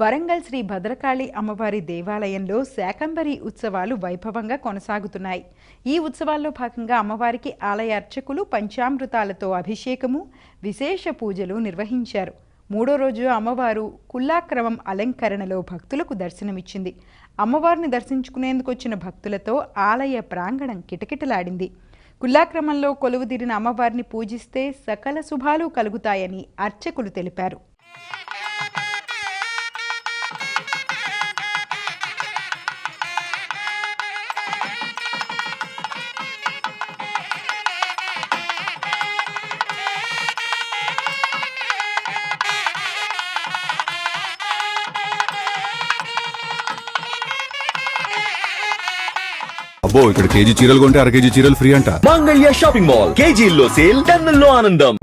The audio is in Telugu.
వరంగల్ శ్రీ భద్రకాళి అమ్మవారి దేవాలయంలో శాకంబరి ఉత్సవాలు వైభవంగా కొనసాగుతున్నాయి. ఈ ఉత్సవాల్లో భాగంగా అమ్మవారికి ఆలయ అర్చకులు పంచామృతాలతో అభిషేకము, విశేష పూజలు నిర్వహించారు. మూడో రోజు అమ్మవారు కుల్లాక్రమం అలంకరణలో భక్తులకు దర్శనమిచ్చింది. అమ్మవారిని దర్శించుకునేందుకు వచ్చిన భక్తులతో ఆలయ ప్రాంగణం కిటకిటలాడింది. కుల్లాక్రమంలో కొలువుదీరిన అమ్మవారిని పూజిస్తే సకల శుభాలు కలుగుతాయని అర్చకులు తెలిపారు. అబ్బో, ఇక్కడ కేజీ చీరలు కొంటే అర కేజీ చీరలు ఫ్రీ అంట. మంగళ్య షాపింగ్ మాల్, కేజీల్లో సేల్, టన్నుల్లో ఆనందం.